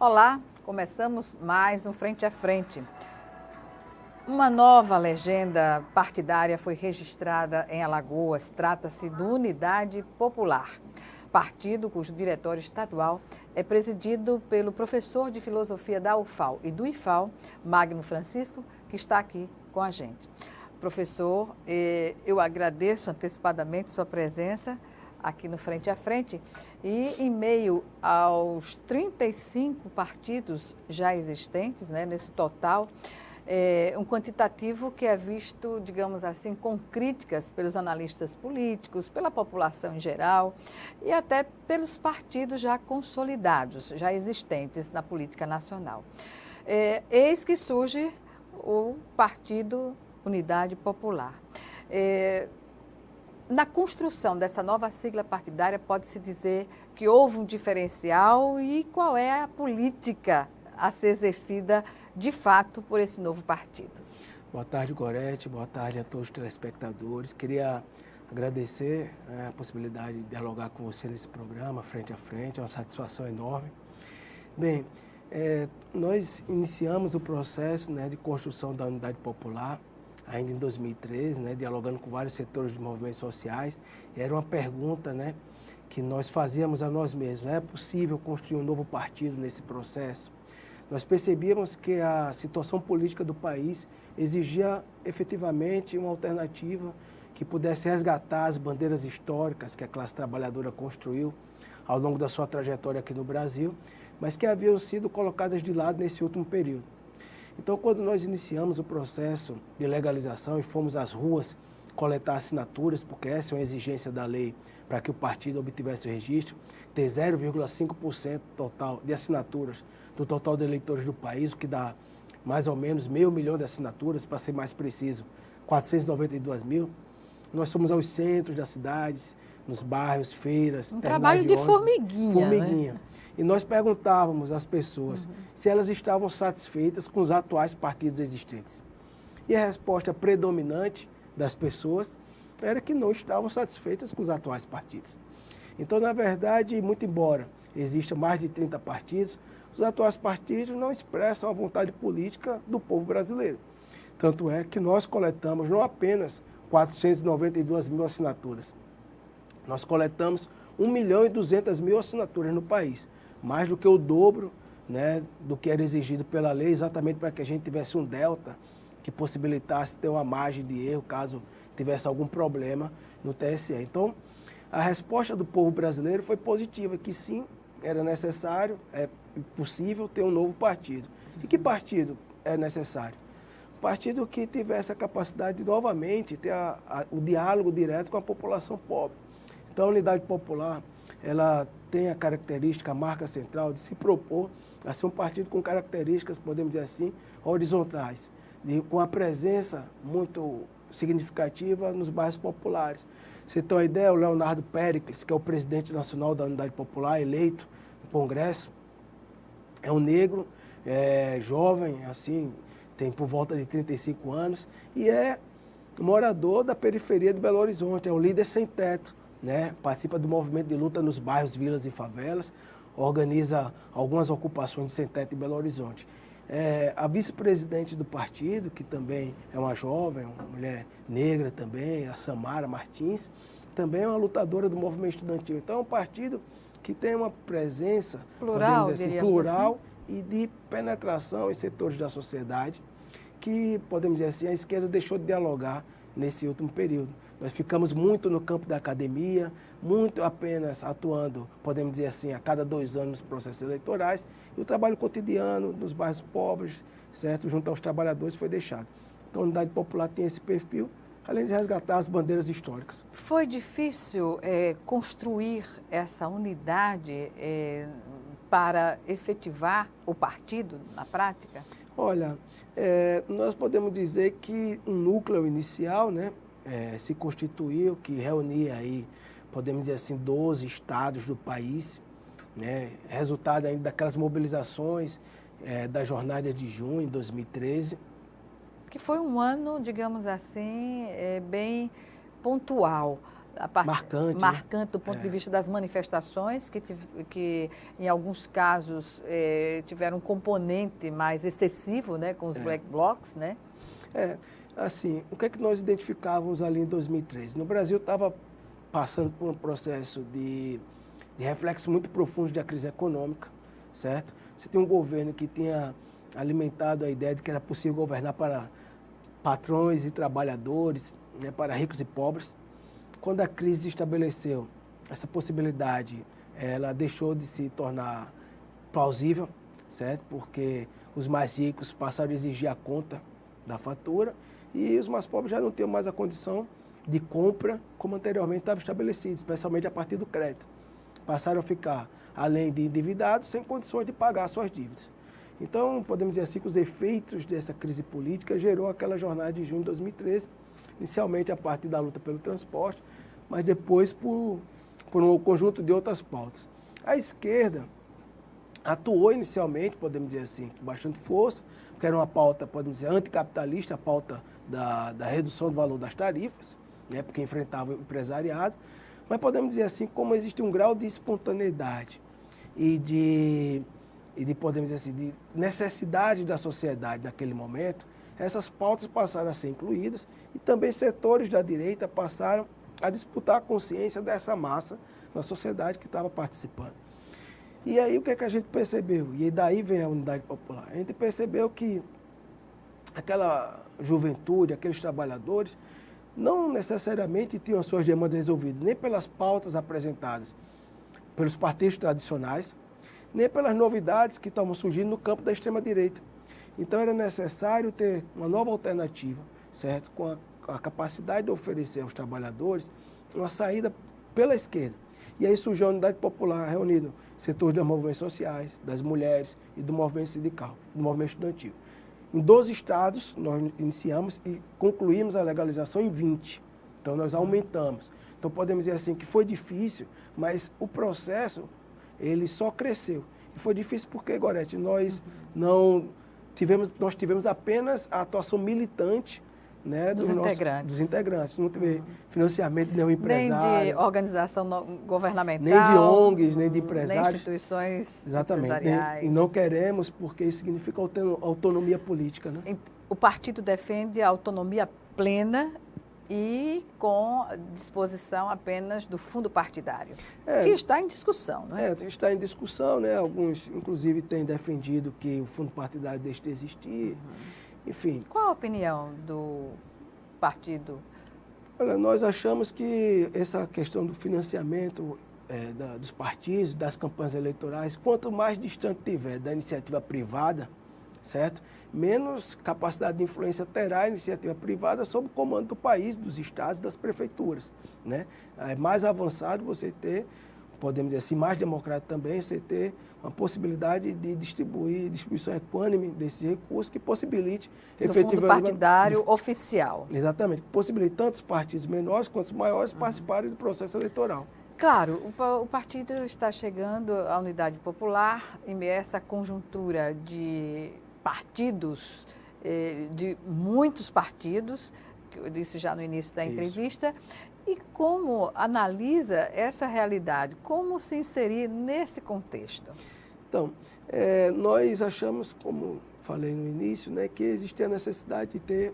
Olá, começamos mais um Frente a Frente. Uma nova legenda partidária foi registrada em Alagoas. Trata-se do Unidade Popular, partido cujo diretório estadual é presidido pelo professor de filosofia da UFAL e do IFAL, Magno Francisco, que está aqui com a gente. Professor, eu agradeço antecipadamente sua presença aqui no Frente a Frente e em meio aos 35 partidos já existentes, nesse total, um quantitativo que é visto, digamos assim, com críticas pelos analistas políticos, pela população em geral e até pelos partidos já consolidados, já existentes na política nacional. Eis que surge o Partido Unidade Popular. Na construção dessa nova sigla partidária, pode-se dizer que houve um diferencial e qual é a política a ser exercida de fato por esse novo partido? Boa tarde, Gorete. Boa tarde a todos os telespectadores. Queria agradecer a possibilidade de dialogar com você nesse programa, Frente a Frente. É uma satisfação enorme. Bem, nós iniciamos o processo de construção da Unidade Popular ainda em 2013, dialogando com vários setores de movimentos sociais. E era uma pergunta que nós fazíamos a nós mesmos: é possível construir um novo partido nesse processo? Nós percebíamos que a situação política do país exigia efetivamente uma alternativa que pudesse resgatar as bandeiras históricas que a classe trabalhadora construiu ao longo da sua trajetória aqui no Brasil, mas que haviam sido colocadas de lado nesse último período. Então, quando nós iniciamos o processo de legalização e fomos às ruas coletar assinaturas, porque essa é uma exigência da lei para que o partido obtivesse o registro, ter 0,5% total de assinaturas do total de eleitores do país, o que dá mais ou menos 500 mil de assinaturas, para ser mais preciso, 492 mil. Nós fomos aos centros das cidades, nos bairros, feiras. Um trabalho de formiguinha. Formiguinha. E nós perguntávamos às pessoas se elas estavam satisfeitas com os atuais partidos existentes. E a resposta predominante das pessoas era que não estavam satisfeitas com os atuais partidos. Então, na verdade, muito embora existam mais de 30 partidos, os atuais partidos não expressam a vontade política do povo brasileiro. Tanto é que nós coletamos não apenas 492 mil assinaturas, nós coletamos 1.200.000 assinaturas no país, mais do que o dobro do que era exigido pela lei, exatamente para que a gente tivesse um delta que possibilitasse ter uma margem de erro caso tivesse algum problema no TSE. Então, a resposta do povo brasileiro foi positiva, que sim, era necessário, é possível ter um novo partido. E que partido é necessário? Um partido que tivesse a capacidade de novamente ter o diálogo direto com a população pobre. Então, a Unidade Popular, ela tem a característica, a marca central de se propor a ser um partido com características, podemos dizer assim, horizontais, com a presença muito significativa nos bairros populares. Você tem uma ideia, o Leonardo Péricles, que é o presidente nacional da Unidade Popular, eleito no Congresso, é um negro, jovem, assim, tem por volta de 35 anos, e é morador da periferia de Belo Horizonte, é um líder sem teto, participa do movimento de luta nos bairros, vilas e favelas, organiza algumas ocupações de sem teto em Belo Horizonte. A vice-presidente do partido, que também é uma jovem, uma mulher negra também, a Samara Martins, também é uma lutadora do movimento estudantil. Então, é um partido que tem uma presença plural, plural e de penetração em setores da sociedade, que, podemos dizer assim, a esquerda deixou de dialogar nesse último período. Nós ficamos muito no campo da academia, muito apenas atuando, podemos dizer assim, a cada 2 anos nos processos eleitorais, e o trabalho cotidiano dos bairros pobres, certo, junto aos trabalhadores, foi deixado. Então, a Unidade Popular tem esse perfil, além de resgatar as bandeiras históricas. Foi difícil construir essa unidade para efetivar o partido na prática? Olha, nós podemos dizer que um núcleo inicial, se constituiu, que reunia aí, podemos dizer assim, 12 estados do país, resultado ainda daquelas mobilizações da jornada de junho de 2013. Que foi um ano, digamos assim, bem pontual. marcante do ponto de vista das manifestações, que em alguns casos tiveram um componente mais excessivo, né, com os black blocs, né? Assim, o que é que nós identificávamos ali em 2013? No Brasil estava passando por um processo de reflexo muito profundo da crise econômica, certo? Você tem um governo que tinha alimentado a ideia de que era possível governar para patrões e trabalhadores, né, para ricos e pobres. Quando a crise estabeleceu essa possibilidade, ela deixou de se tornar plausível, certo? Porque os mais ricos passaram a exigir a conta da fatura e os mais pobres já não tinham mais a condição de compra como anteriormente estava estabelecido, especialmente a partir do crédito. Passaram a ficar, além de endividados, sem condições de pagar suas dívidas. Então, podemos dizer assim que os efeitos dessa crise política gerou aquela jornada de junho de 2013, inicialmente a partir da luta pelo transporte, mas depois por um conjunto de outras pautas. A esquerda atuou inicialmente, podemos dizer assim, com bastante força, porque era uma pauta, podemos dizer, anticapitalista, a pauta da redução do valor das tarifas, né, porque enfrentava o empresariado, mas podemos dizer assim, como existe um grau de espontaneidade e de podemos dizer assim, de necessidade da sociedade naquele momento, essas pautas passaram a ser incluídas e também setores da direita passaram a disputar a consciência dessa massa na sociedade que estava participando. E aí o que é que a gente percebeu? E daí vem a Unidade Popular. A gente percebeu que aquela juventude, aqueles trabalhadores, não necessariamente tinham as suas demandas resolvidas, nem pelas pautas apresentadas pelos partidos tradicionais, nem pelas novidades que estavam surgindo no campo da extrema-direita. Então era necessário ter uma nova alternativa, certo? Com a capacidade de oferecer aos trabalhadores uma saída pela esquerda. E aí surgiu a Unidade Popular, reunindo setores dos movimentos sociais, das mulheres e do movimento sindical, do movimento estudantil. Em 12 estados, nós iniciamos e concluímos a legalização em 20. Então, nós aumentamos. Então, podemos dizer assim que foi difícil, mas o processo, ele só cresceu. E foi difícil porque, Gorete, nós tivemos apenas a atuação militante, né, dos integrantes. Não teve financiamento de nenhum empresário. Nem de organização governamental. Nem de ONGs, nem de empresários. Nem instituições empresariais. E não queremos, porque isso significa autonomia política. Né? O partido defende a autonomia plena e com disposição apenas do fundo partidário, que está em discussão, não é? Está em discussão, né? Alguns, inclusive, têm defendido que o fundo partidário deixe de existir. Enfim. Qual a opinião do partido? Olha, nós achamos que essa questão do financiamento dos partidos, das campanhas eleitorais, quanto mais distante tiver da iniciativa privada, certo? Menos capacidade de influência terá a iniciativa privada sob o comando do país, dos estados e das prefeituras, né? É mais avançado você ter, podemos dizer assim, mais democrático também, você ter uma possibilidade de distribuição equânime desses recursos que possibilite efetivamente... Do fundo partidário oficial. Exatamente, que possibilite tanto os partidos menores quanto os maiores participarem do processo eleitoral. Claro, o partido está chegando à Unidade Popular em meio a essa conjuntura de partidos, de muitos partidos, que eu disse já no início da entrevista. E como analisa essa realidade? Como se inserir nesse contexto? Então, nós achamos, como falei no início, né, que existe a necessidade de ter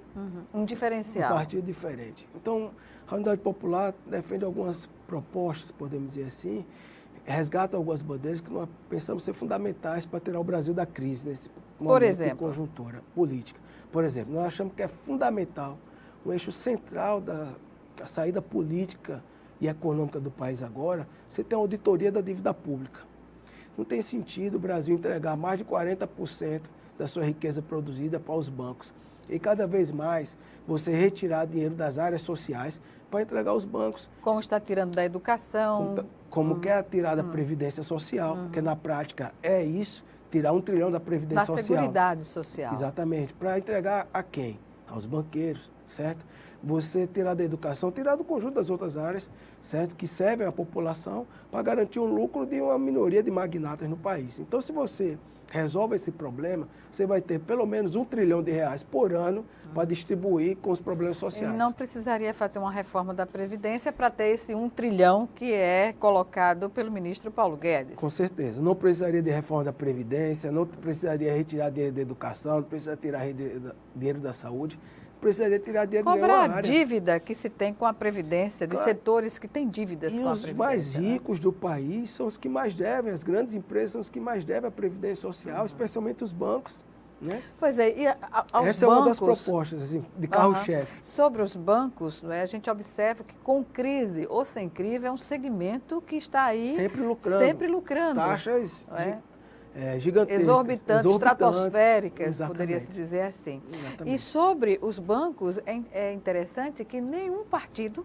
um diferencial. Um partido diferente. Então, a Unidade Popular defende algumas propostas, podemos dizer assim, resgata algumas bandeiras que nós pensamos ser fundamentais para tirar o Brasil da crise nesse momento de conjuntura política. Por exemplo, nós achamos que é fundamental, um eixo central da saída política e econômica do país agora, você tem uma auditoria da dívida pública. Não tem sentido o Brasil entregar mais de 40% da sua riqueza produzida para os bancos. E cada vez mais você retirar dinheiro das áreas sociais para entregar aos bancos. Como está tirando da educação. Como quer tirar da Previdência Social, porque na prática é isso, tirar 1 trilhão da Previdência Social. Da Seguridade Social. Exatamente. Para entregar a quem? Aos banqueiros, certo? você tirar da educação, tirar do conjunto das outras áreas, certo? Que servem à população para garantir o lucro de uma minoria de magnatas no país. Então, se você resolve esse problema, você vai ter pelo menos R$1 trilhão por ano para distribuir com os problemas sociais. E não precisaria fazer uma reforma da Previdência para ter esse 1 trilhão que é colocado pelo ministro Paulo Guedes. Com certeza. Não precisaria de reforma da Previdência, não precisaria retirar dinheiro da educação, não precisaria tirar dinheiro da saúde, precisaria tirar dinheiro de nenhuma área. Cobrar a dívida que se tem com a Previdência, de setores que têm dívidas com a Previdência. E os mais ricos do país são os que mais devem, as grandes empresas são os que mais devem à Previdência Social, especialmente os bancos. Né? Pois é, e aos Essa bancos, é uma das propostas assim, de carro-chefe. Sobre os bancos, né, a gente observa que com crise ou sem crise é um segmento que está aí sempre lucrando. Taxas gigantescas. Exorbitantes, estratosféricas, exatamente. Poderia-se dizer assim. Exatamente. E sobre os bancos, é interessante que nenhum partido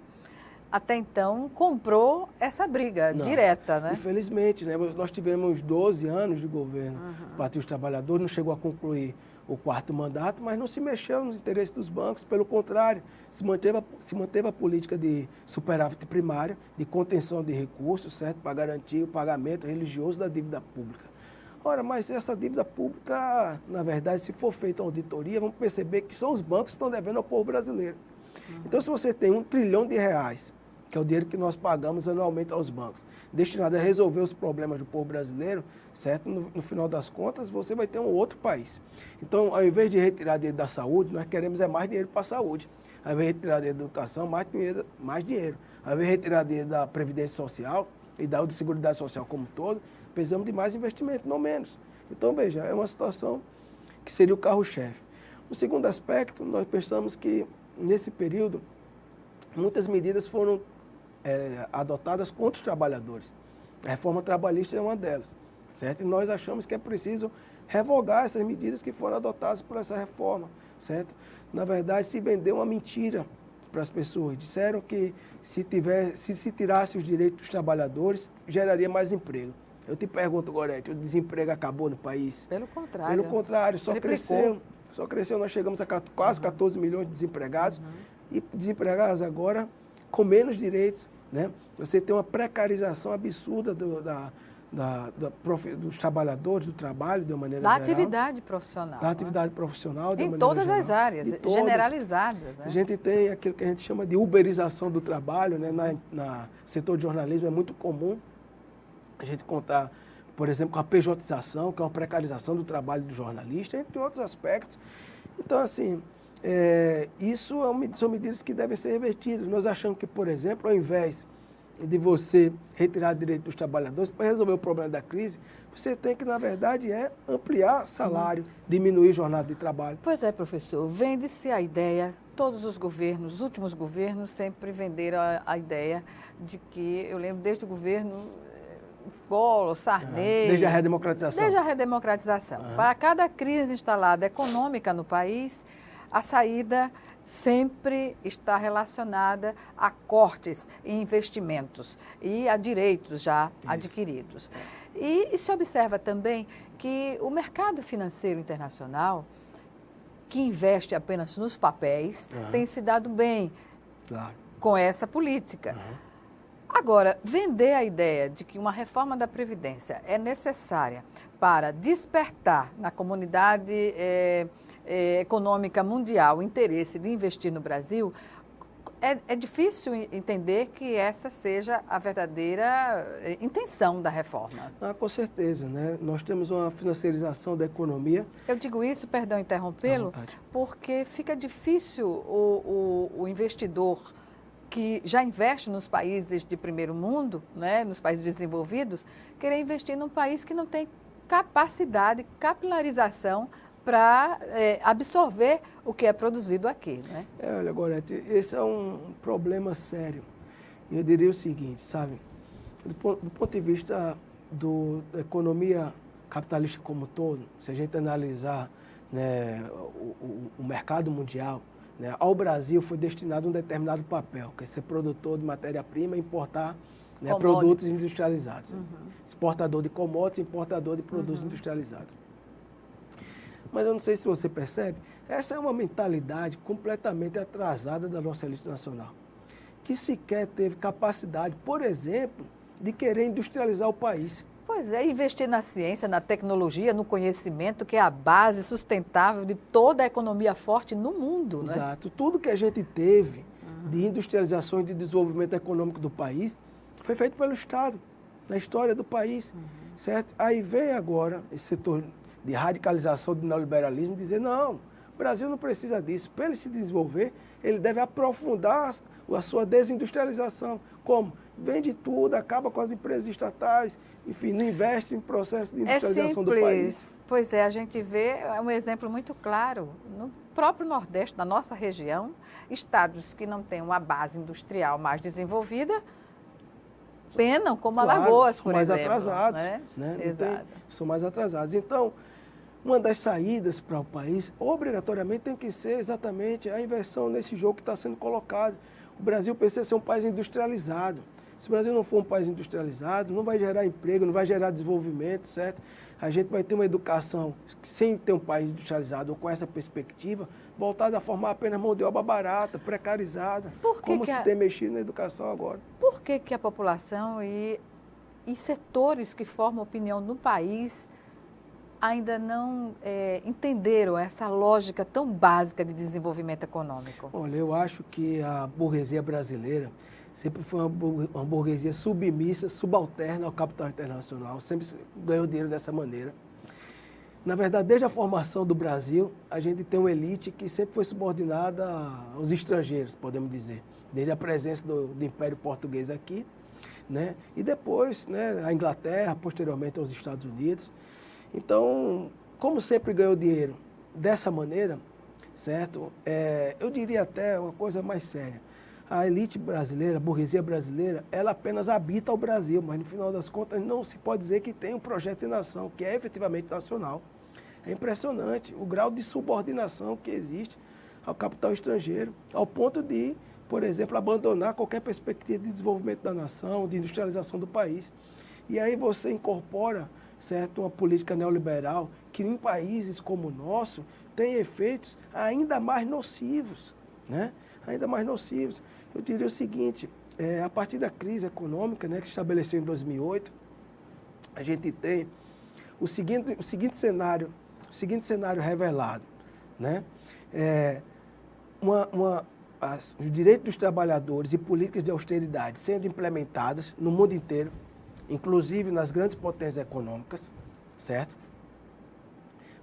até então comprou essa briga direta, né? Infelizmente, né? Nós tivemos 12 anos de governo do Partido dos Trabalhadores, não chegou a concluir o 4º mandato, mas não se mexeu nos interesses dos bancos, pelo contrário, se manteve a política de superávit primário, de contenção de recursos, certo? Para garantir o pagamento religioso da dívida pública. Ora, mas essa dívida pública, na verdade, se for feita uma auditoria, vamos perceber que são os bancos que estão devendo ao povo brasileiro. Então, se você tem R$1 trilhão, que é o dinheiro que nós pagamos anualmente aos bancos, destinado a resolver os problemas do povo brasileiro, certo? No final das contas, você vai ter um outro país. Então, ao invés de retirar dinheiro da saúde, nós queremos mais dinheiro para a saúde. Ao invés de retirar dinheiro da educação, mais dinheiro. Ao invés de retirar dinheiro da Previdência Social e da Seguridade Social como um todo, precisamos de mais investimento, não menos. Então, veja, é uma situação que seria o carro-chefe. O segundo aspecto, nós pensamos que, nesse período, muitas medidas foram adotadas contra os trabalhadores. A reforma trabalhista é uma delas, certo? E nós achamos que é preciso revogar essas medidas que foram adotadas por essa reforma, certo? Na verdade, se vendeu uma mentira para as pessoas. Disseram que se tirasse os direitos dos trabalhadores, geraria mais emprego. Eu te pergunto, Gorete, o desemprego acabou no país? Pelo contrário. Pelo contrário, só cresceu. Nós chegamos a quase 14 milhões de desempregados e desempregados agora com menos direitos, né? Você tem uma precarização absurda dos trabalhadores, do trabalho, de uma maneira geral. Da atividade profissional. Da atividade profissional, de uma em maneira todas geral. as áreas, generalizadas. Né? A gente tem aquilo que a gente chama de uberização do trabalho, né? No setor de jornalismo é muito comum a gente contar, por exemplo, com a pejotização, que é uma precarização do trabalho do jornalista, entre outros aspectos. Então, assim, isso são medidas que devem ser revertidas. Nós achamos que, por exemplo, ao invés de você retirar direito dos trabalhadores para resolver o problema da crise, você tem que, na verdade, ampliar salário, diminuir jornada de trabalho. Pois é, professor, vende-se a ideia, todos os governos, os últimos governos sempre venderam a ideia de que, eu lembro desde o governo Collor, Sarney... Desde a redemocratização. Desde a redemocratização. Para cada crise instalada econômica no país, a saída sempre está relacionada a cortes em investimentos e a direitos já adquiridos. E se observa também que o mercado financeiro internacional, que investe apenas nos papéis, tem se dado bem com essa política. Agora, vender a ideia de que uma reforma da Previdência é necessária para despertar na comunidade econômica mundial o interesse de investir no Brasil, é difícil entender que essa seja a verdadeira intenção da reforma. Com certeza, né? Nós temos uma financiarização da economia. Eu digo isso, perdão interrompê-lo, porque fica difícil o investidor que já investe nos países de primeiro mundo, né, nos países desenvolvidos, querer investir num país que não tem capacidade, capilarização para absorver o que é produzido aqui. Né? Olha, Gorete, esse é um problema sério. Eu diria o seguinte, sabe, do ponto de vista da economia capitalista como um todo, se a gente analisar, né, o mercado mundial, né, ao Brasil foi destinado um determinado papel, que é ser produtor de matéria-prima e importar, né, produtos industrializados. Exportador de commodities, importador de produtos industrializados. Mas eu não sei se você percebe, essa é uma mentalidade completamente atrasada da nossa elite nacional, que sequer teve capacidade, por exemplo, de querer industrializar o país. Pois é, investir na ciência, na tecnologia, no conhecimento, que é a base sustentável de toda a economia forte no mundo, né? Exato. Tudo que a gente teve de industrialização e de desenvolvimento econômico do país foi feito pelo Estado, na história do país, certo? Aí vem agora esse setor de radicalização do neoliberalismo dizer, não, o Brasil não precisa disso. Para ele se desenvolver, ele deve aprofundar a sua desindustrialização. Como? Vende tudo, acaba com as empresas estatais, enfim, não investe em processo de industrialização do país. Pois é, a gente vê um exemplo muito claro no próprio Nordeste, na nossa região, estados que não têm uma base industrial mais desenvolvida, penam, como Alagoas, por exemplo. Mais atrasados, né? Exato. São mais atrasados. Então, uma das saídas para o país, obrigatoriamente, tem que ser exatamente a inversão nesse jogo que está sendo colocado. O Brasil precisa ser um país industrializado. Se o Brasil não for um país industrializado, não vai gerar emprego, não vai gerar desenvolvimento, certo? A gente vai ter uma educação sem ter um país industrializado ou com essa perspectiva, voltada a formar apenas mão de obra barata, precarizada, como se tem mexido na educação agora. Por que a população e setores que formam opinião no país ainda não entenderam essa lógica tão básica de desenvolvimento econômico? Olha, eu acho que a burguesia brasileira sempre foi uma burguesia submissa, subalterna ao capital internacional, sempre ganhou dinheiro dessa maneira. Na verdade, desde a formação do Brasil, a gente tem uma elite que sempre foi subordinada aos estrangeiros, podemos dizer. Desde a presença do Império Português aqui, né? E depois, né, a Inglaterra, posteriormente aos Estados Unidos. Então, como sempre ganhou dinheiro dessa maneira, certo? Eu diria até uma coisa mais séria. A elite brasileira, a burguesia brasileira, ela apenas habita o Brasil, mas no final das contas não se pode dizer que tem um projeto de nação, que é efetivamente nacional. É impressionante o grau de subordinação que existe ao capital estrangeiro, ao ponto de, por exemplo, abandonar qualquer perspectiva de desenvolvimento da nação, de industrialização do país. E aí você incorpora, certo, uma política neoliberal que em países como o nosso tem efeitos ainda mais nocivos, né? Ainda mais nocivos. Eu diria o seguinte, a partir da crise econômica, né, que se estabeleceu em 2008, a gente tem o seguinte cenário revelado, né? Os direitos dos trabalhadores e políticas de austeridade sendo implementadas no mundo inteiro, inclusive nas grandes potências econômicas, certo?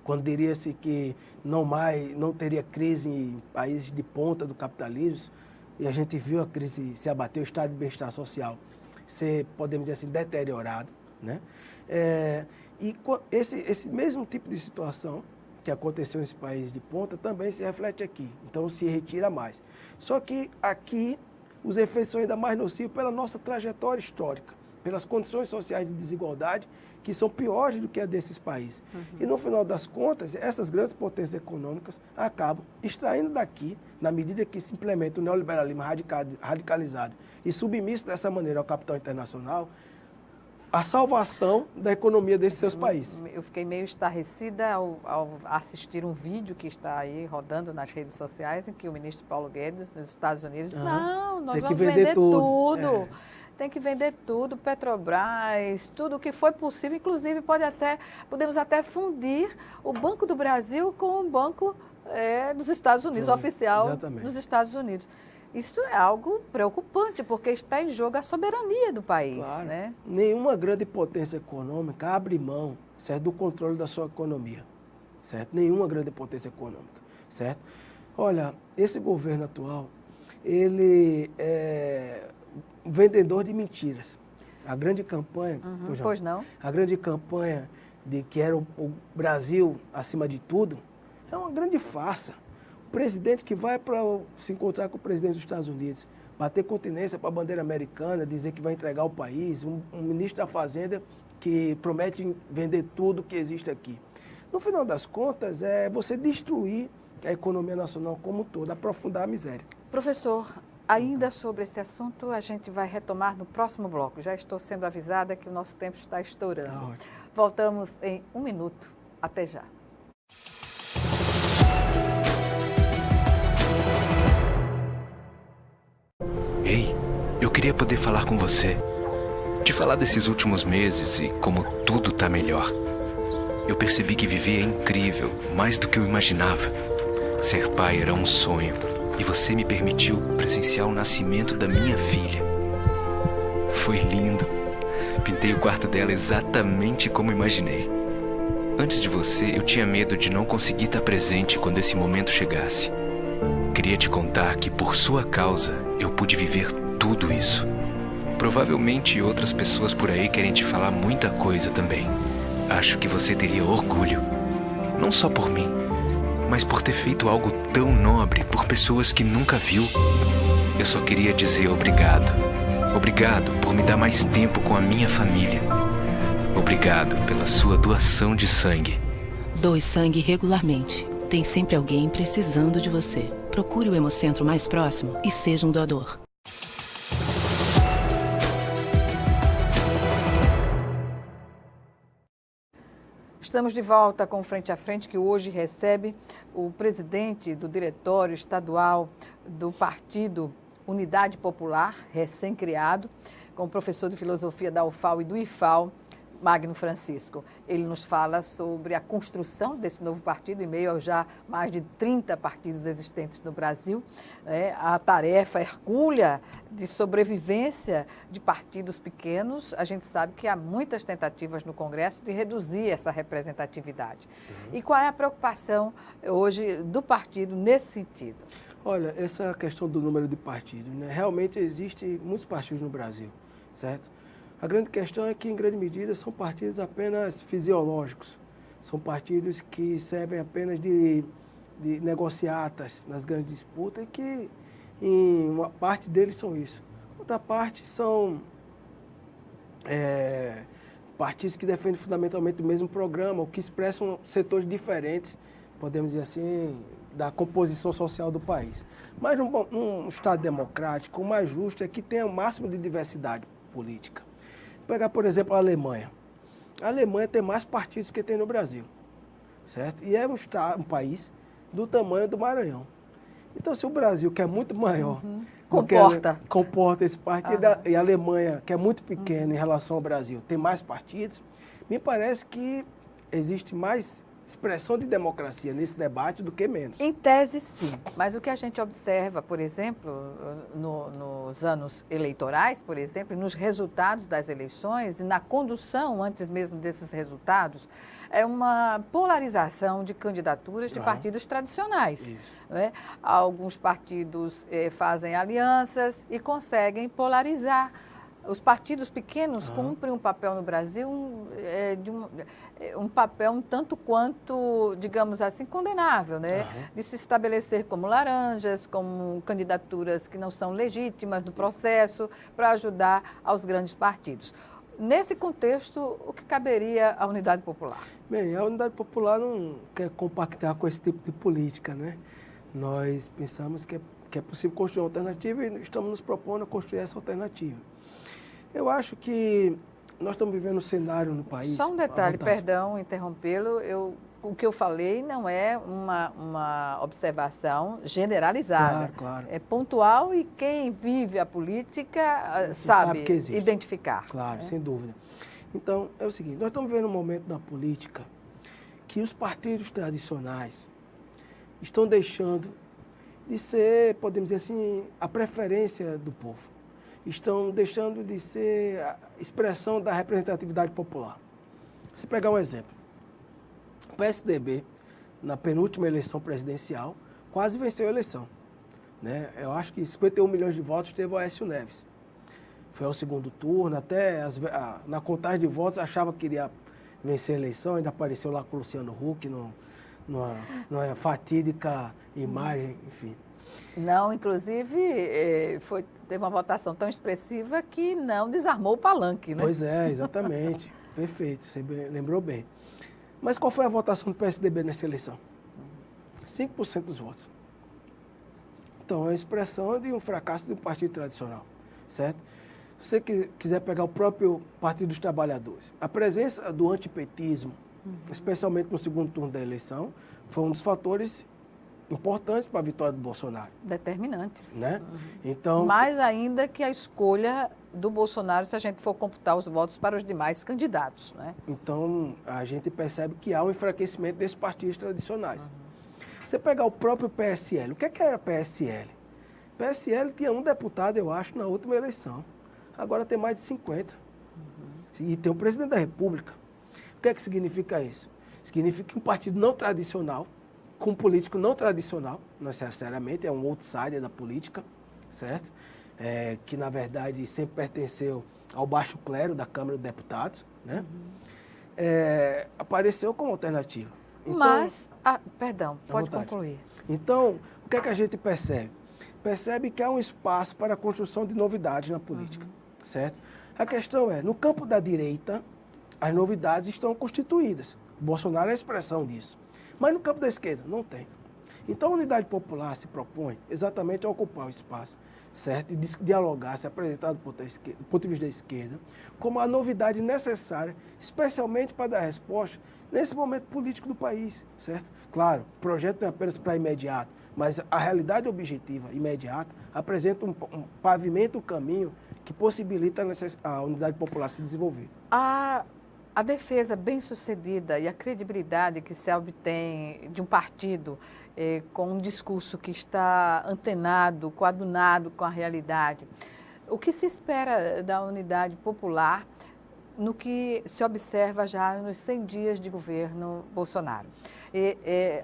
Quando diria-se que não teria crise em países de ponta do capitalismo, e a gente viu a crise se abater, o estado de bem-estar social ser, podemos dizer assim, deteriorado, né? E esse mesmo tipo de situação que aconteceu nesse país de ponta também se reflete aqui, então se retira mais. Só que aqui os efeitos são ainda mais nocivos pela nossa trajetória histórica, pelas condições sociais de desigualdade que são piores do que a desses países. E no final das contas, essas grandes potências econômicas acabam extraindo daqui, na medida que se implementa o neoliberalismo radicalizado e submisso dessa maneira ao capital internacional, a salvação da economia desses seus países. Eu fiquei meio estarrecida ao assistir um vídeo que está aí rodando nas redes sociais, em que o ministro Paulo Guedes, dos Estados Unidos, disse, não, nós vamos vender tudo. Tem que vender tudo, Petrobras, tudo o que foi possível, inclusive podemos até fundir o Banco do Brasil com o Banco dos Estados Unidos, oficial dos Estados Unidos. Isso é algo preocupante, porque está em jogo a soberania do país. Claro. Né? Nenhuma grande potência econômica abre mão, certo, do controle da sua economia. Certo? Nenhuma grande potência econômica. Certo? Olha, esse governo atual, ele é um vendedor de mentiras. A grande campanha... Pois não. A grande campanha de que era o Brasil acima de tudo, é uma grande farsa. O presidente que vai para se encontrar com o presidente dos Estados Unidos, bater continência para a bandeira americana, dizer que vai entregar o país, um ministro da Fazenda que promete vender tudo que existe aqui. No final das contas, é você destruir a economia nacional como um todo, aprofundar a miséria. Professor, ainda sobre esse assunto, a gente vai retomar no próximo bloco. Já estou sendo avisada que o nosso tempo está estourando. Voltamos em 1 minuto. Até já. queria poder falar com você. Te falar desses últimos meses e como tudo tá melhor. Eu percebi que viver é incrível, mais do que eu imaginava. Ser pai era um sonho e você me permitiu presenciar o nascimento da minha filha. Foi lindo. Pintei o quarto dela exatamente como imaginei. Antes de você, eu tinha medo de não conseguir estar presente quando esse momento chegasse. Queria te contar que, por sua causa, eu pude viver tudo isso. Provavelmente outras pessoas por aí querem te falar muita coisa também. Acho que você teria orgulho. Não só por mim, mas por ter feito algo tão nobre por pessoas que nunca viu. Eu só queria dizer obrigado. Obrigado por me dar mais tempo com a minha família. Obrigado pela sua doação de sangue. Doe sangue regularmente. Tem sempre alguém precisando de você. Procure o Hemocentro mais próximo e seja um doador. Estamos de volta com o Frente a Frente, que hoje recebe o presidente do Diretório Estadual do Partido Unidade Popular, recém-criado, com o professor de Filosofia da UFAL e do IFAL, Magno Francisco. Ele nos fala sobre a construção desse novo partido, em meio aos já mais de 30 partidos existentes no Brasil, a tarefa hercúlea de sobrevivência de partidos pequenos. A gente sabe que há muitas tentativas no Congresso de reduzir essa representatividade. E qual é a preocupação hoje do partido nesse sentido? Olha, essa questão do número de partidos, né? Realmente existem muitos partidos no Brasil, certo? A grande questão é que, em grande medida, são partidos apenas fisiológicos. São partidos que servem apenas de negociatas nas grandes disputas e que, em uma parte deles, são isso. Outra parte são partidos que defendem fundamentalmente o mesmo programa, ou que expressam setores diferentes, podemos dizer assim, da composição social do país. Mas num Estado democrático, o mais justo é que tenha o máximo de diversidade política. Pegar, por exemplo, a Alemanha. A Alemanha tem mais partidos que tem no Brasil, certo? E é um país do tamanho do Maranhão. Então, se o Brasil, que é muito maior, comporta esse partido, e a Alemanha, que é muito pequena em relação ao Brasil, tem mais partidos, me parece que existe mais expressão de democracia nesse debate do que menos. Em tese, sim. Mas o que a gente observa, por exemplo, nos anos eleitorais, por exemplo, nos resultados das eleições e na condução, antes mesmo desses resultados, é uma polarização de candidaturas de partidos tradicionais. Né? Alguns partidos fazem alianças e conseguem polarizar. Os partidos pequenos cumprem um papel no Brasil, um papel um tanto quanto, digamos assim, condenável, né? De se estabelecer como laranjas, como candidaturas que não são legítimas no processo, para ajudar aos grandes partidos. Nesse contexto, o que caberia à Unidade Popular? Bem, a Unidade Popular não quer compactar com esse tipo de política, né? Nós pensamos que é possível construir uma alternativa e estamos nos propondo a construir essa alternativa. Eu acho que nós estamos vivendo um cenário no país... Só um detalhe, perdão interrompê-lo, o que eu falei não é uma observação generalizada. Claro. É pontual e quem vive a política sabe identificar. Claro, sem dúvida. Então, é o seguinte, nós estamos vivendo um momento na política que os partidos tradicionais estão deixando de ser, podemos dizer assim, a preferência do povo. Estão deixando de ser a expressão da representatividade popular. Se pegar um exemplo, o PSDB, na penúltima eleição presidencial, quase venceu a eleição, né? Eu acho que 51 milhões de votos teve o Aécio Neves. Foi ao segundo turno, até na contagem de votos achava que iria vencer a eleição, ainda apareceu lá com o Luciano Huck, numa fatídica imagem, enfim. Não, inclusive, teve uma votação tão expressiva que não desarmou o palanque, né? Pois é, exatamente. Perfeito, você lembrou bem. Mas qual foi a votação do PSDB nessa eleição? 5% dos votos. Então, é uma expressão de um fracasso de um partido tradicional, certo? Se você quiser pegar o próprio Partido dos Trabalhadores, a presença do antipetismo, especialmente no segundo turno da eleição, foi um dos fatores importantes para a vitória do Bolsonaro. Determinantes. Né? Então, mais ainda que a escolha do Bolsonaro, se a gente for computar os votos para os demais candidatos. Né? Então, a gente percebe que há um enfraquecimento desses partidos tradicionais. Você pegar o próprio PSL, o que era PSL? PSL tinha um deputado, eu acho, na última eleição. Agora tem mais de 50. E tem o presidente da República. O que é que significa isso? Significa que um partido não tradicional, com um político não tradicional, necessariamente, é um outsider da política, certo? Que, na verdade, sempre pertenceu ao baixo clero da Câmara dos Deputados, né? Apareceu como alternativa. Então, mas, perdão, pode concluir. Então, o que é que a gente percebe? Percebe que há um espaço para a construção de novidades na política, certo? A questão é, no campo da direita, as novidades estão constituídas. O Bolsonaro é a expressão disso. Mas no campo da esquerda, não tem. Então a Unidade Popular se propõe exatamente a ocupar o espaço, certo? E dialogar, se apresentar do ponto de vista da esquerda, como a novidade necessária, especialmente para dar resposta nesse momento político do país, certo? Claro, o projeto não é apenas para imediato, mas a realidade objetiva, imediata, apresenta um pavimento, um caminho que possibilita a Unidade Popular se desenvolver. A defesa bem-sucedida e a credibilidade que se obtém de um partido com um discurso que está antenado, coadunado com a realidade, o que se espera da Unidade Popular no que se observa já nos 100 dias de governo Bolsonaro?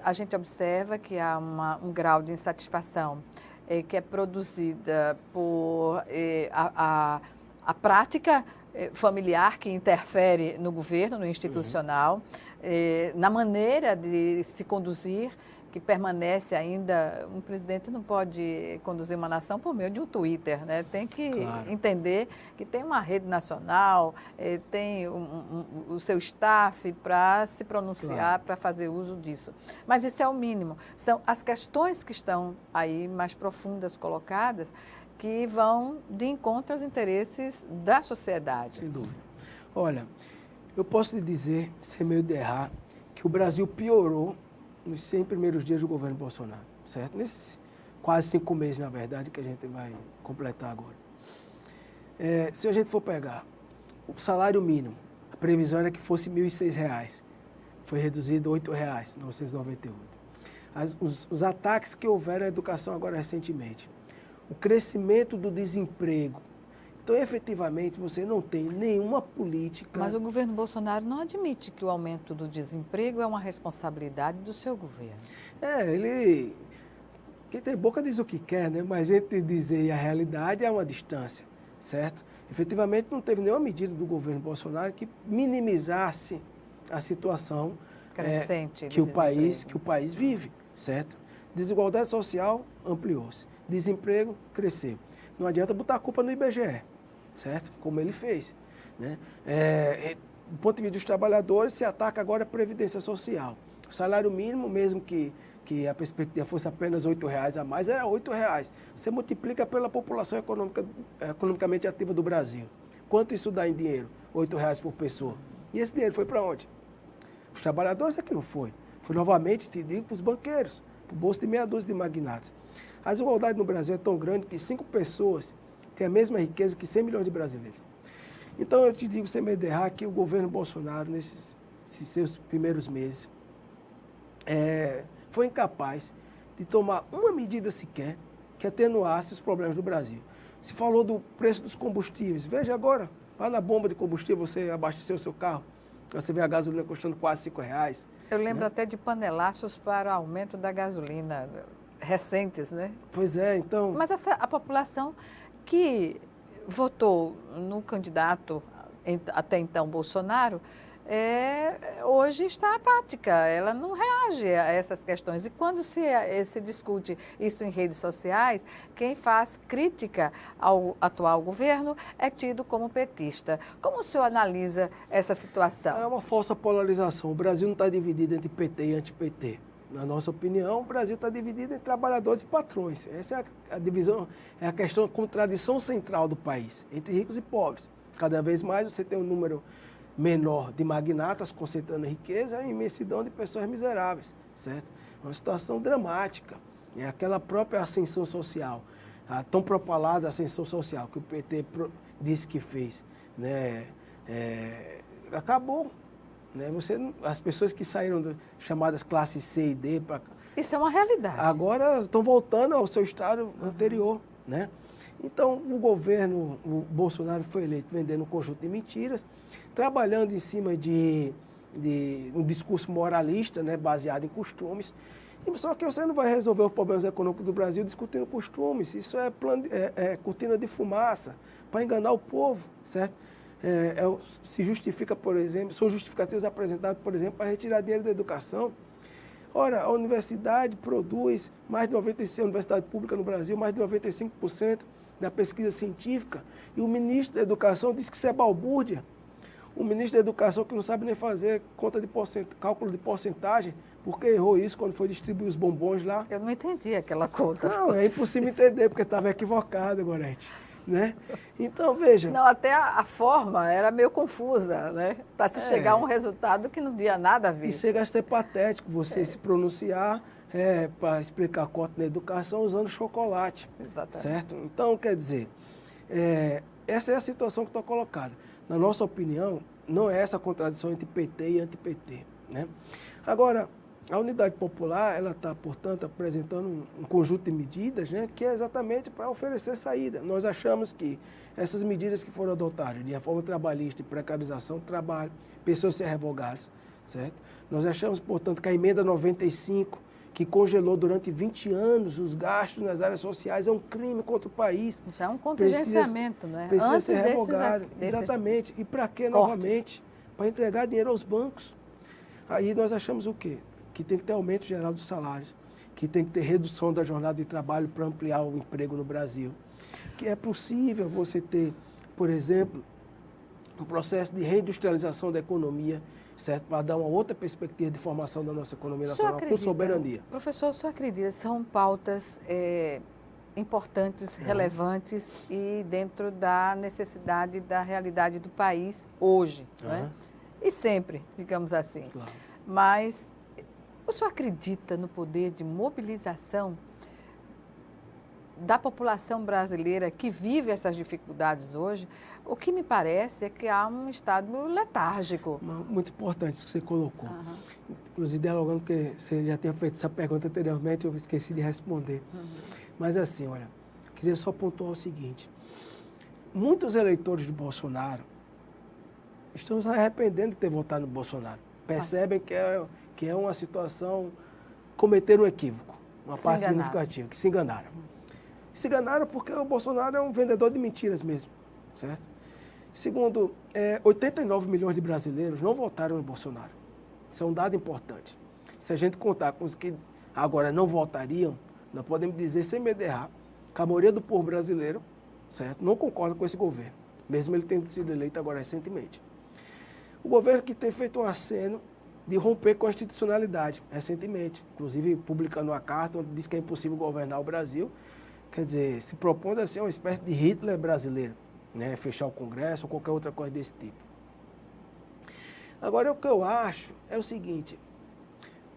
A gente observa que há um grau de insatisfação que é produzida por a prática familiar que interfere no governo, no institucional, na maneira de se conduzir, que permanece ainda, um presidente não pode conduzir uma nação por meio de um Twitter, né? Tem que entender que tem uma rede nacional, tem o seu staff para se pronunciar, para fazer uso disso. Mas isso é o mínimo. São as questões que estão aí mais profundas colocadas, que vão de encontro aos interesses da sociedade. Sem dúvida. Olha, eu posso lhe dizer, sem medo de errar, que o Brasil piorou nos 100 primeiros dias do governo Bolsonaro, certo? Nesses quase 5 meses, na verdade, que a gente vai completar agora. Se a gente for pegar o salário mínimo, a previsão era que fosse R$ 1.006, foi reduzido a R$ 8,998. Os ataques que houveram à educação agora recentemente, o crescimento do desemprego. Então, efetivamente, você não tem nenhuma política... Mas o governo Bolsonaro não admite que o aumento do desemprego é uma responsabilidade do seu governo. Quem tem boca diz o que quer, né? Mas entre dizer e a realidade há uma distância, certo? Efetivamente, não teve nenhuma medida do governo Bolsonaro que minimizasse a situação crescente que o país vive, certo? Desigualdade social ampliou-se. Desemprego cresceu. Não adianta botar a culpa no IBGE, certo? Como ele fez, né? Do ponto de vista dos trabalhadores, se ataca agora a Previdência Social. O salário mínimo, mesmo que a perspectiva fosse apenas R$ 8,00 a mais, era R$ 8,00. Você multiplica pela população economicamente ativa do Brasil. Quanto isso dá em dinheiro? R$ 8,00 por pessoa. E esse dinheiro foi para onde? Os trabalhadores é que não foi. Foi novamente, te digo, para os banqueiros, para o bolso de meia dúzia de magnatas. A desigualdade no Brasil é tão grande que 5 pessoas têm a mesma riqueza que 100 milhões de brasileiros. Então, eu te digo, sem medo de errar, que o governo Bolsonaro, nesses seus primeiros meses, foi incapaz de tomar uma medida sequer que atenuasse os problemas do Brasil. Se falou do preço dos combustíveis. Veja agora, lá na bomba de combustível, você abasteceu o seu carro, você vê a gasolina custando quase R$ 5,00. Eu lembro até de panelaços para o aumento da gasolina recentes, né? Pois é, então... Mas a população que votou no candidato, até então, Bolsonaro, hoje está apática, ela não reage a essas questões. E quando se discute isso em redes sociais, quem faz crítica ao atual governo é tido como petista. Como o senhor analisa essa situação? É uma falsa polarização. O Brasil não está dividido entre PT e anti-PT. Na nossa opinião, o Brasil está dividido entre trabalhadores e patrões. Essa é a divisão, é a questão, a contradição central do país, entre ricos e pobres. Cada vez mais você tem um número menor de magnatas concentrando riqueza e imensidão de pessoas miseráveis, certo? uma situação dramática. É aquela própria ascensão social, a tão propalada ascensão social que o PT disse que fez, né? Acabou. Né? As pessoas que saíram chamadas classes C e D... Isso é uma realidade. Agora estão voltando ao seu estado anterior. Né? Então, o Bolsonaro foi eleito vendendo um conjunto de mentiras, trabalhando em cima de um discurso moralista, né, baseado em costumes. Só que você não vai resolver os problemas econômicos do Brasil discutindo costumes. Isso é cortina de fumaça para enganar o povo, certo? Se justifica, por exemplo, são justificativas apresentadas, por exemplo, para retirar dinheiro da educação. Ora, a universidade produz mais de 95%, a universidade pública no Brasil, mais de 95% da pesquisa científica. E o ministro da Educação diz que isso é balbúrdia. O ministro da Educação que não sabe nem fazer conta de cálculo de porcentagem, porque errou isso quando foi distribuir os bombons lá. Eu não entendi aquela conta. Não, é impossível entender, porque estava equivocado, Gorete. Né? Então, veja... Não, até a forma era meio confusa, né? Para se chegar a um resultado que não tinha nada a ver. E chega a ser patético você se pronunciar para explicar a cota na educação usando chocolate. Exatamente. Certo? Então, quer dizer, essa é a situação que está colocada. Na nossa opinião, não é essa a contradição entre PT e anti-PT. Né? Agora, a Unidade Popular, ela está, portanto, apresentando um conjunto de medidas, né, que é exatamente para oferecer saída. Nós achamos que essas medidas que foram adotadas, de reforma trabalhista e precarização do trabalho, pessoas ser revogadas, certo? Nós achamos, portanto, que a emenda 95, que congelou durante 20 anos os gastos nas áreas sociais, é um crime contra o país. Já é um contingenciamento, não é? Precisa Antes ser revogado. Exatamente. E para quê, novamente? Para entregar dinheiro aos bancos. Aí nós achamos o quê? Que tem que ter aumento geral dos salários, que tem que ter redução da jornada de trabalho para ampliar o emprego no Brasil, que é possível você ter, por exemplo, um processo de reindustrialização da economia, certo? Para dar uma outra perspectiva de formação da nossa economia nacional com soberania. Professor, o senhor acredita, são pautas importantes, relevantes e dentro da necessidade da realidade do país hoje, né? E sempre, digamos assim. Claro. Mas o senhor acredita no poder de mobilização da população brasileira que vive essas dificuldades hoje? O que me parece é que há um estado letárgico. Muito importante isso que você colocou. Inclusive, dialogando, porque você já tinha feito essa pergunta anteriormente, eu esqueci de responder. Mas assim, olha, eu queria só pontuar o seguinte. Muitos eleitores de Bolsonaro estão se arrependendo de ter votado no Bolsonaro. Percebem que é uma situação, cometeram um equívoco, uma parte significativa, que se enganaram. Se enganaram porque o Bolsonaro é um vendedor de mentiras mesmo, certo? Segundo, 89 milhões de brasileiros não votaram no Bolsonaro. Isso é um dado importante. Se a gente contar com os que agora não votariam, nós podemos dizer, sem medo de errar, que a maioria do povo brasileiro, certo, não concorda com esse governo, mesmo ele tendo sido eleito agora recentemente. O governo que tem feito um aceno de romper com a institucionalidade, recentemente, inclusive publicando uma carta onde diz que é impossível governar o Brasil, quer dizer, se propondo a ser uma espécie de Hitler brasileiro, né? Fechar o Congresso ou qualquer outra coisa desse tipo. Agora, o que eu acho é o seguinte,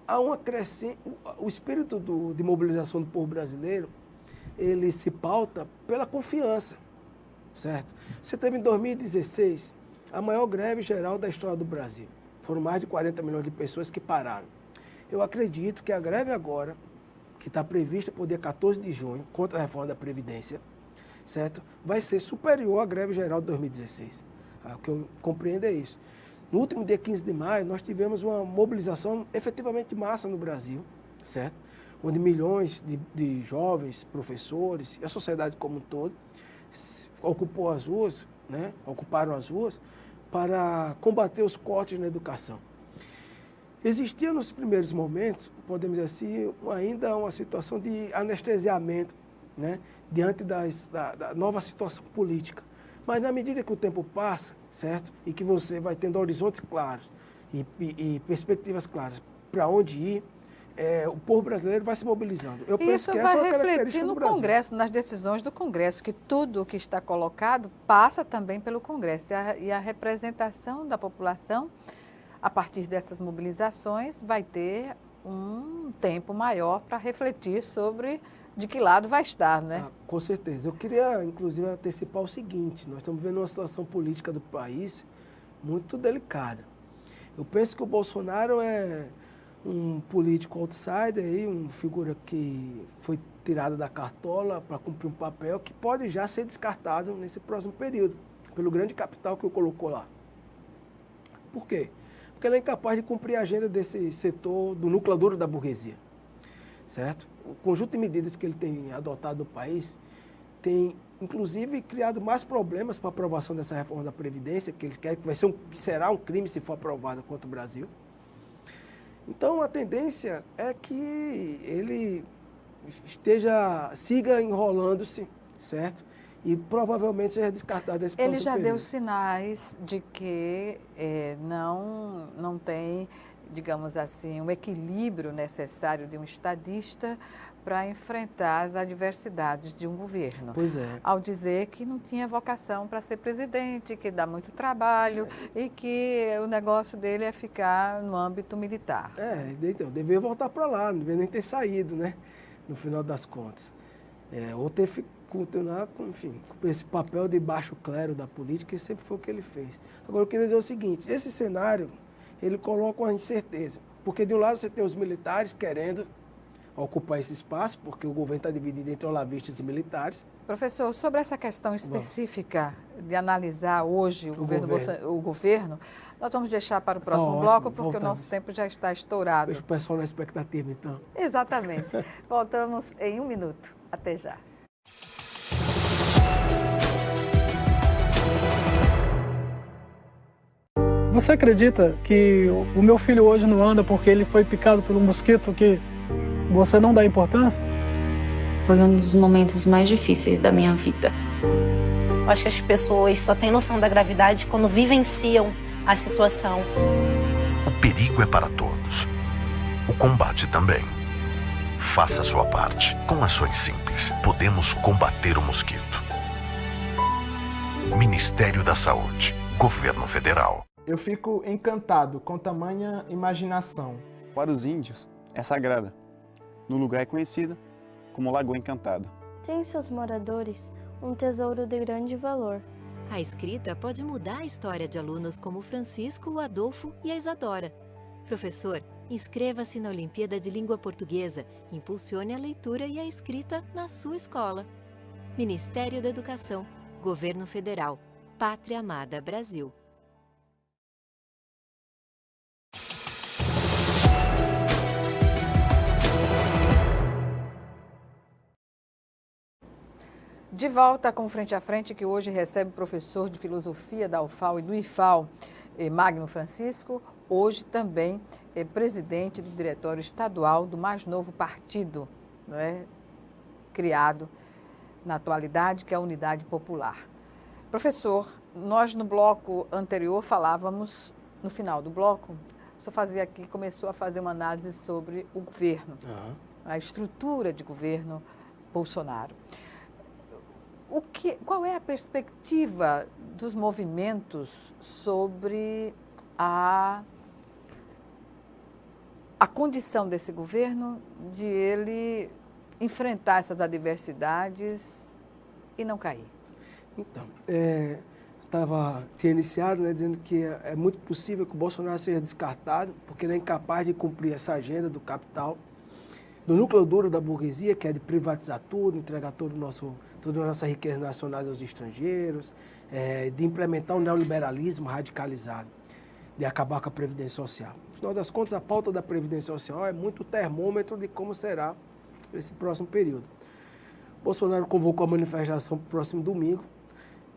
há uma crescente, o espírito de mobilização do povo brasileiro, ele se pauta pela confiança, certo? Você teve em 2016 a maior greve geral da história do Brasil. Foram mais de 40 milhões de pessoas que pararam. Eu acredito que a greve agora, que está prevista para o dia 14 de junho, contra a reforma da Previdência, certo? Vai ser superior à greve geral de 2016. O que eu compreendo é isso. No último dia 15 de maio, nós tivemos uma mobilização efetivamente de massa no Brasil, certo? Onde milhões de jovens, professores e a sociedade como um todo ocupou as ruas, né? Ocuparam as ruas para combater os cortes na educação. Existia nos primeiros momentos, podemos dizer assim, ainda uma situação de anestesiamento, né? Diante da nova situação política. Mas na medida que o tempo passa, certo? E que você vai tendo horizontes claros e perspectivas claras para onde ir, o povo brasileiro vai se mobilizando. Eu penso isso que essa vai é uma refletir no Congresso, nas decisões do Congresso, que tudo o que está colocado passa também pelo Congresso. E a representação da população, a partir dessas mobilizações, vai ter um tempo maior para refletir sobre de que lado vai estar, né? Com certeza. Eu queria, inclusive, antecipar o seguinte: nós estamos vendo uma situação política do país muito delicada. Eu penso que o Bolsonaro é um político outsider, aí, uma figura que foi tirada da cartola para cumprir um papel que pode já ser descartado nesse próximo período, pelo grande capital que o colocou lá. Por quê? Porque ele é incapaz de cumprir a agenda desse setor do núcleo duro da burguesia, certo? O conjunto de medidas que ele tem adotado no país tem, inclusive, criado mais problemas para a aprovação dessa reforma da Previdência, que eles querem que será um crime se for aprovada contra o Brasil. Então, a tendência é que ele siga enrolando-se, certo? E provavelmente seja descartado desse próximo Ele já período. deu sinais de que não tem, digamos assim, um equilíbrio necessário de um estadista para enfrentar as adversidades de um governo. Pois é. Ao dizer que não tinha vocação para ser presidente, que dá muito trabalho e que o negócio dele é ficar no âmbito militar. Então, deveria voltar para lá, não deveria nem ter saído, né? No final das contas. Ou ter continuar com esse papel de baixo clero da política, que sempre foi o que ele fez. Agora, eu queria dizer o seguinte: esse cenário, ele coloca uma incerteza. Porque, de um lado, você tem os militares querendo ocupar esse espaço, porque o governo está dividido entre olavistas e militares. Professor, sobre essa questão específica de analisar hoje o governo, nós vamos deixar para o próximo bloco, porque voltamos. O nosso tempo já está estourado. Deixa o pessoal na expectativa, então. Exatamente. Voltamos em 1 minuto. Até já. Você acredita que o meu filho hoje não anda porque ele foi picado por um mosquito que você não dá importância? Foi um dos momentos mais difíceis da minha vida. Eu acho que as pessoas só têm noção da gravidade quando vivenciam a situação. O perigo é para todos. O combate também. Faça a sua parte. Com ações simples, podemos combater o mosquito. Ministério da Saúde. Governo Federal. Eu fico encantado com tamanha imaginação. Para os índios, é sagrada. No lugar é conhecida como Lagoa Encantada. Tem em seus moradores um tesouro de grande valor. A escrita pode mudar a história de alunos como o Francisco, o Adolfo e a Isadora. Professor, inscreva-se na Olimpíada de Língua Portuguesa. Impulsione a leitura e a escrita na sua escola. Ministério da Educação, Governo Federal, Pátria Amada Brasil. De volta com Frente a Frente, que hoje recebe o professor de Filosofia da UFAL e do IFAL, Magno Francisco, hoje também é presidente do Diretório Estadual do mais novo partido, criado na atualidade, que é a Unidade Popular. Professor, nós no bloco anterior falávamos, no final do bloco, o senhor começou a fazer uma análise sobre o governo, a estrutura de governo Bolsonaro. Qual é a perspectiva dos movimentos sobre a condição desse governo de ele enfrentar essas adversidades e não cair? Então, tinha iniciado dizendo que é muito possível que o Bolsonaro seja descartado, porque ele é incapaz de cumprir essa agenda do capital, do núcleo duro da burguesia, que é de privatizar tudo, entregar toda a nossa riqueza nacionais aos estrangeiros, de implementar um neoliberalismo radicalizado, de acabar com a Previdência Social. No final das contas, a pauta da Previdência Social é muito o termômetro de como será esse próximo período. Bolsonaro convocou a manifestação para o próximo domingo.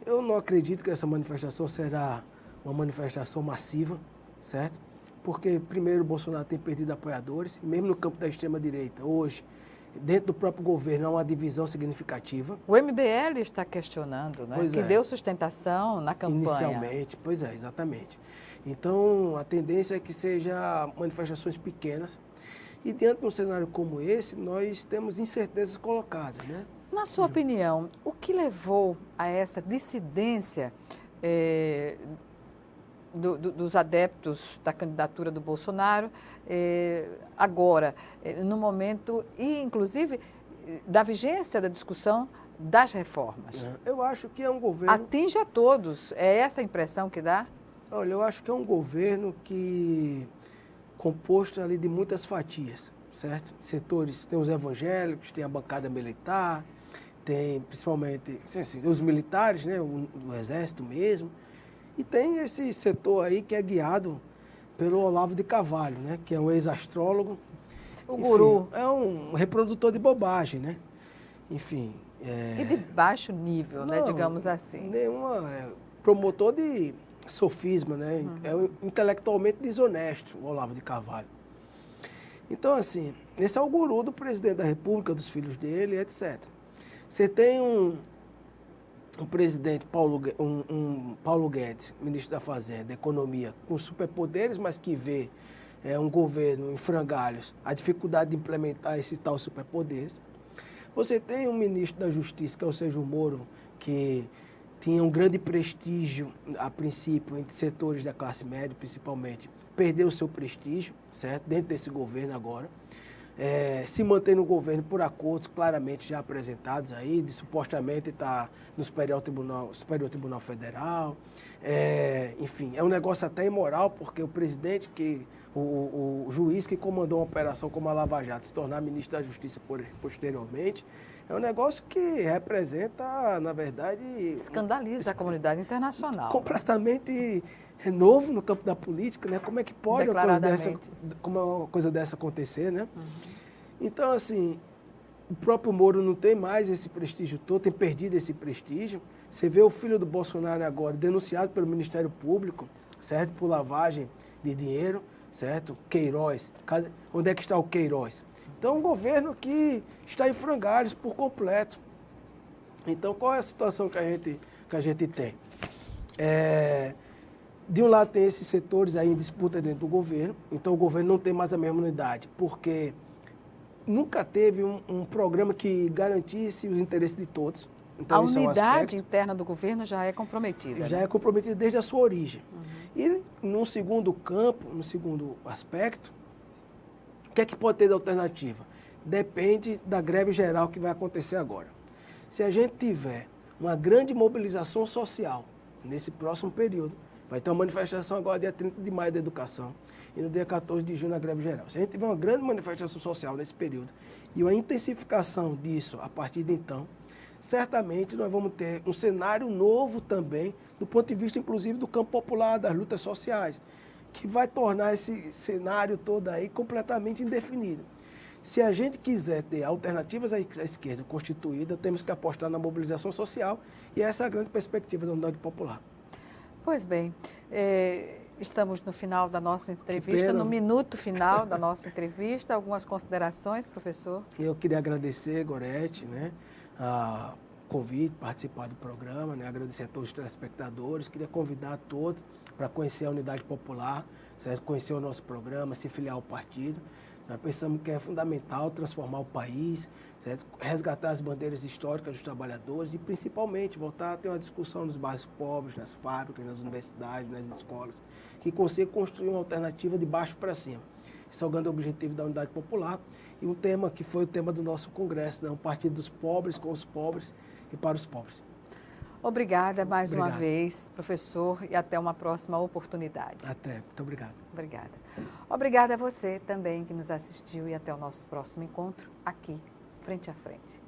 Eu não acredito que essa manifestação será uma manifestação massiva, certo? Porque, primeiro, o Bolsonaro tem perdido apoiadores, mesmo no campo da extrema-direita. Hoje, dentro do próprio governo, há uma divisão significativa. O MBL está questionando, que deu sustentação na campanha. Inicialmente, exatamente. Então, a tendência é que sejam manifestações pequenas. E, diante de um cenário como esse, nós temos incertezas colocadas, Na sua opinião, o que levou a essa dissidência dos adeptos da candidatura do Bolsonaro, agora, no momento, e inclusive da vigência da discussão das reformas. Eu acho que é um governo... Atinge a todos, é essa a impressão que dá? Olha, eu acho que é um governo que composto ali de muitas fatias, certo? Setores, tem os evangélicos, tem a bancada militar, tem principalmente os militares, né, o exército mesmo, e tem esse setor aí que é guiado pelo Olavo de Carvalho, né, que é um ex-astrólogo. O guru. É um reprodutor de bobagem, né? Enfim. E de baixo nível, né, digamos assim. Promotor de sofisma, né? É intelectualmente desonesto, o Olavo de Carvalho. Então, assim, esse é o guru do presidente da República, dos filhos dele, etc. Você tem um presidente, Paulo Guedes, ministro da Fazenda, Economia, com superpoderes, mas que vê um governo em frangalhos, a dificuldade de implementar esses tal superpoderes. Você tem um ministro da Justiça, que é o Sérgio Moro, que tinha um grande prestígio, a princípio, entre setores da classe média, principalmente, perdeu o seu prestígio, certo? Dentro desse governo agora. Se mantém no governo por acordos claramente já apresentados aí, de supostamente estar no Superior Tribunal Federal. Enfim, é um negócio até imoral, porque o presidente, o juiz que comandou uma operação como a Lava Jato, se tornar ministro da Justiça posteriormente, é um negócio que representa, na verdade... Escandaliza a comunidade internacional. Completamente novo no campo da política, né? Como é que pode uma coisa dessa acontecer, né? Então, assim, o próprio Moro não tem mais esse prestígio todo, tem perdido esse prestígio. Você vê o filho do Bolsonaro agora denunciado pelo Ministério Público, certo? Por lavagem de dinheiro, certo? Queiroz. Onde é que está o Queiroz? Então, um governo que está em frangalhos por completo. Então, qual é a situação que a gente tem? De um lado, tem esses setores aí em disputa dentro do governo. Então, o governo não tem mais a mesma unidade, porque nunca teve um programa que garantisse os interesses de todos. Então, a unidade interna do governo já é comprometida. Já é comprometida desde a sua origem. E, num segundo campo, num segundo aspecto, o que é que pode ter de alternativa? Depende da greve geral que vai acontecer agora. Se a gente tiver uma grande mobilização social nesse próximo período, vai ter uma manifestação agora dia 30 de maio da educação e no dia 14 de junho na greve geral. Se a gente tiver uma grande manifestação social nesse período e uma intensificação disso a partir de então, certamente nós vamos ter um cenário novo também, do ponto de vista, inclusive, do campo popular, das lutas sociais, que vai tornar esse cenário todo aí completamente indefinido. Se a gente quiser ter alternativas à esquerda constituída, temos que apostar na mobilização social e essa é a grande perspectiva da unidade popular. Pois bem, estamos no final da nossa entrevista, no minuto final da nossa entrevista. Algumas considerações, professor? Eu queria agradecer, Gorete, né, a convite, participar do programa, né, agradecer a todos os telespectadores, queria convidar a todos para conhecer a Unidade Popular, certo? Conhecer o nosso programa, se filiar ao partido. Nós pensamos que é fundamental transformar o país, certo? Resgatar as bandeiras históricas dos trabalhadores e, principalmente, voltar a ter uma discussão nos bairros pobres, nas fábricas, nas universidades, nas escolas, que consiga construir uma alternativa de baixo para cima. Esse é o grande objetivo da Unidade Popular e um tema que foi o tema do nosso congresso, né? Um partido dos pobres, com os pobres e para os pobres. Obrigada mais uma vez, professor, e até uma próxima oportunidade. Até. Muito obrigado. Obrigada. Obrigada a você também que nos assistiu e até o nosso próximo encontro aqui, frente a frente.